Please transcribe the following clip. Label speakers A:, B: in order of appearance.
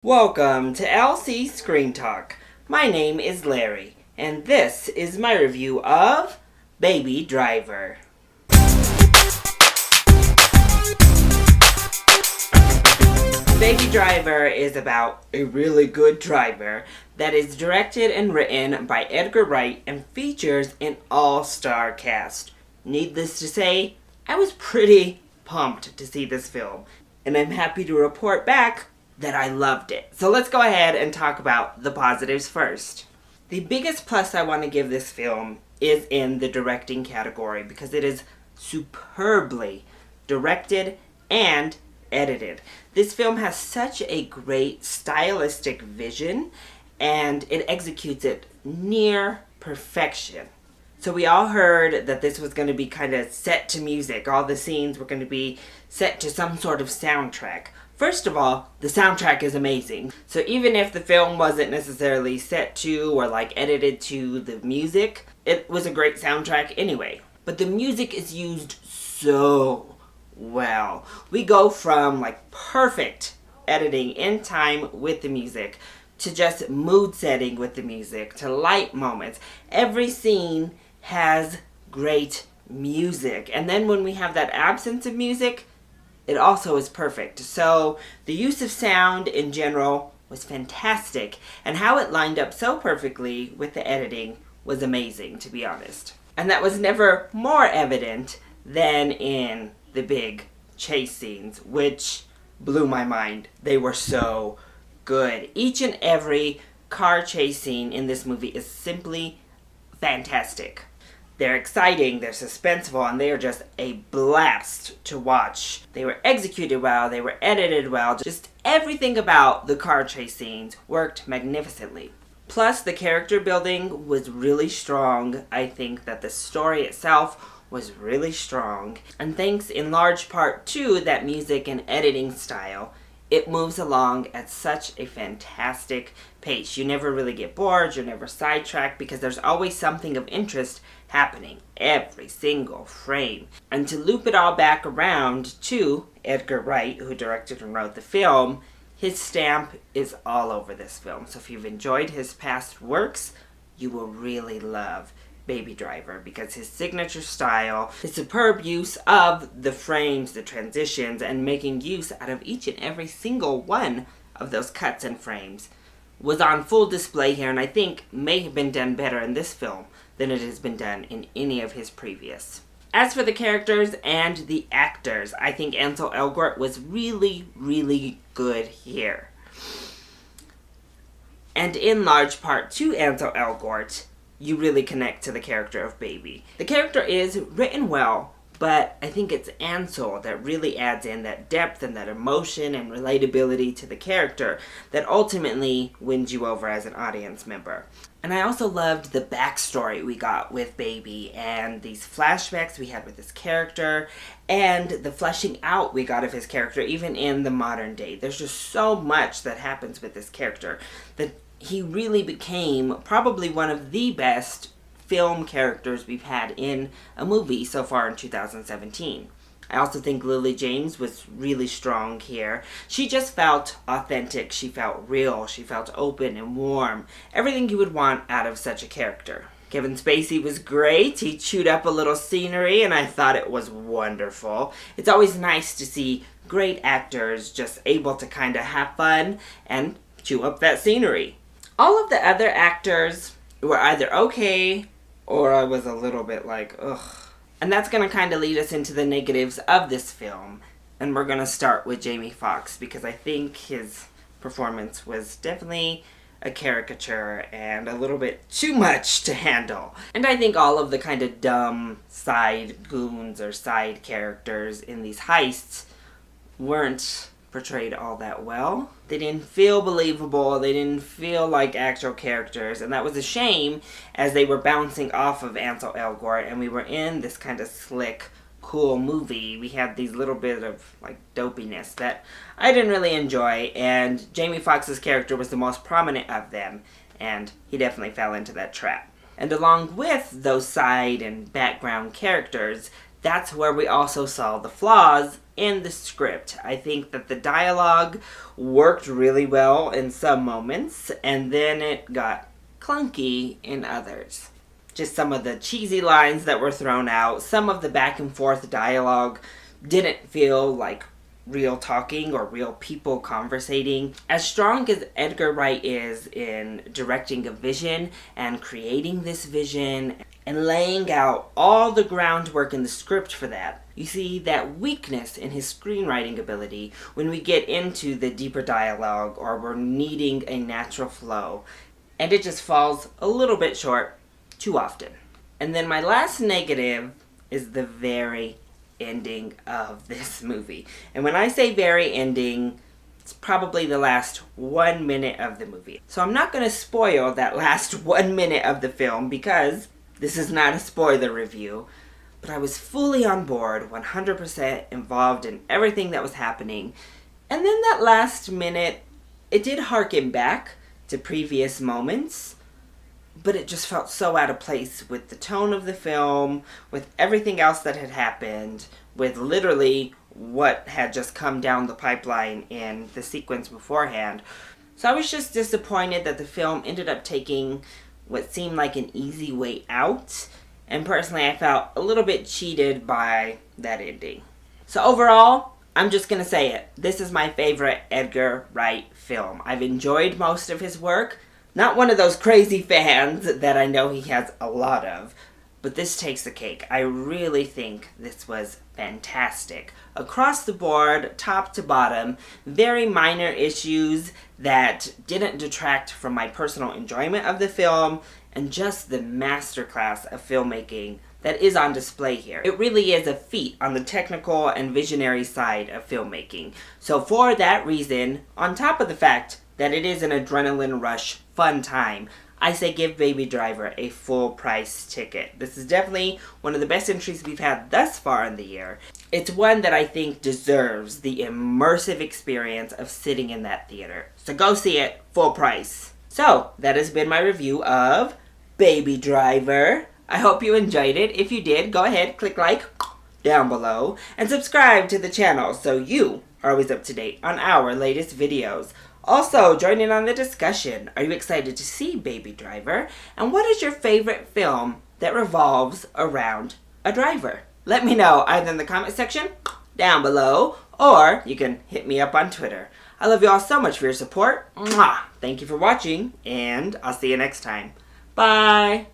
A: Welcome to LC Screen Talk. My name is Larry, and this is my review of Baby Driver. Baby Driver is about a really good driver that is directed and written by Edgar Wright and features an all-star cast. Needless to say, I was pretty pumped to see this film, and I'm happy to report back that I loved it. So let's go ahead and talk about the positives first. The biggest plus I want to give this film is in the directing category because it is superbly directed and edited. This film has such a great stylistic vision and it executes it near perfection. So we all heard that this was going to be kind of set to music. All the scenes were going to be set to some sort of soundtrack. First of all, the soundtrack is amazing. So even if the film wasn't necessarily set to or edited to the music, it was a great soundtrack anyway. But the music is used so well. We go from perfect editing in time with the music to just mood setting with the music to light moments. Every scene has great music. And then when we have that absence of music, it also is perfect. So the use of sound in general was fantastic, and how it lined up so perfectly with the editing was amazing, to be honest. And that was never more evident than in the big chase scenes, which blew my mind. They were so good. Each and every car chase scene in this movie is simply fantastic. They're exciting, they're suspenseful, and they are just a blast to watch. They were executed well, they were edited well, just everything about the car chase scenes worked magnificently. Plus, the character building was really strong. I think that the story itself was really strong. And thanks in large part to that music and editing style, it moves along at such a fantastic pace. You never really get bored, you're never sidetracked because there's always something of interest happening every single frame. And to loop it all back around to Edgar Wright, who directed and wrote the film, his stamp is all over this film. So if you've enjoyed his past works, you will really love Baby Driver because his signature style, his superb use of the frames, the transitions, and making use out of each and every single one of those cuts and frames was on full display here, and I think may have been done better in this film than it has been done in any of his previous. As for the characters and the actors, I think Ansel Elgort was really, really good here. And in large part to Ansel Elgort, you really connect to the character of Baby. The character is written well, but I think it's Ansel that really adds in that depth and that emotion and relatability to the character that ultimately wins you over as an audience member. And I also loved the backstory we got with Baby and these flashbacks we had with his character and the fleshing out we got of his character even in the modern day. There's just so much that happens with this character that he really became probably one of the best film characters we've had in a movie so far in 2017. I also think Lily James was really strong here. She just felt authentic, she felt real, she felt open and warm. Everything you would want out of such a character. Kevin Spacey was great. He chewed up a little scenery and I thought it was wonderful. It's always nice to see great actors just able to kind of have fun and chew up that scenery. All of the other actors were either okay or I was a little bit ugh. And that's going to kind of lead us into the negatives of this film. And we're going to start with Jamie Foxx because I think his performance was definitely a caricature and a little bit too much to handle. And I think all of the kind of dumb side goons or side characters in these heists weren't portrayed all that well. They didn't feel believable, they didn't feel like actual characters, and that was a shame as they were bouncing off of Ansel Elgort and we were in this kind of slick, cool movie. We had these little bit of dopiness that I didn't really enjoy, and Jamie Foxx's character was the most prominent of them, and he definitely fell into that trap. And along with those side and background characters, that's where we also saw the flaws in the script. I think that the dialogue worked really well in some moments, and then it got clunky in others. Just some of the cheesy lines that were thrown out, some of the back and forth dialogue didn't feel like real talking or real people conversating. As strong as Edgar Wright is in directing a vision and creating this vision and laying out all the groundwork in the script for that, you see that weakness in his screenwriting ability when we get into the deeper dialogue or we're needing a natural flow, and it just falls a little bit short too often. And then my last negative is the very ending of this movie. And when I say very ending, it's probably the last 1 minute of the movie. So I'm not going to spoil that last 1 minute of the film because this is not a spoiler review. But I was fully on board, 100% involved in everything that was happening. And then that last minute, it did harken back to previous moments, but it just felt so out of place with the tone of the film, with everything else that had happened, with literally what had just come down the pipeline in the sequence beforehand. So I was just disappointed that the film ended up taking what seemed like an easy way out, and personally I felt a little bit cheated by that ending. So overall, I'm just going to say it. This is my favorite Edgar Wright film. I've enjoyed most of his work. Not one of those crazy fans that I know he has a lot of, but this takes the cake. I really think this was fantastic. Across the board, top to bottom, very minor issues that didn't detract from my personal enjoyment of the film, and just the masterclass of filmmaking that is on display here. It really is a feat on the technical and visionary side of filmmaking. So for that reason, on top of the fact that it is an adrenaline rush fun time, I say give Baby Driver a full price ticket. This is definitely one of the best entries we've had thus far in the year. It's one that I think deserves the immersive experience of sitting in that theater. So go see it, full price. So that has been my review of Baby Driver. I hope you enjoyed it. If you did, go ahead, click like down below, and subscribe to the channel so you are always up to date on our latest videos. Also, join in on the discussion. Are you excited to see Baby Driver? And what is your favorite film that revolves around a driver? Let me know either in the comment section down below, or you can hit me up on Twitter. I love you all so much for your support. Mwah! Thank you for watching, and I'll see you next time. Bye!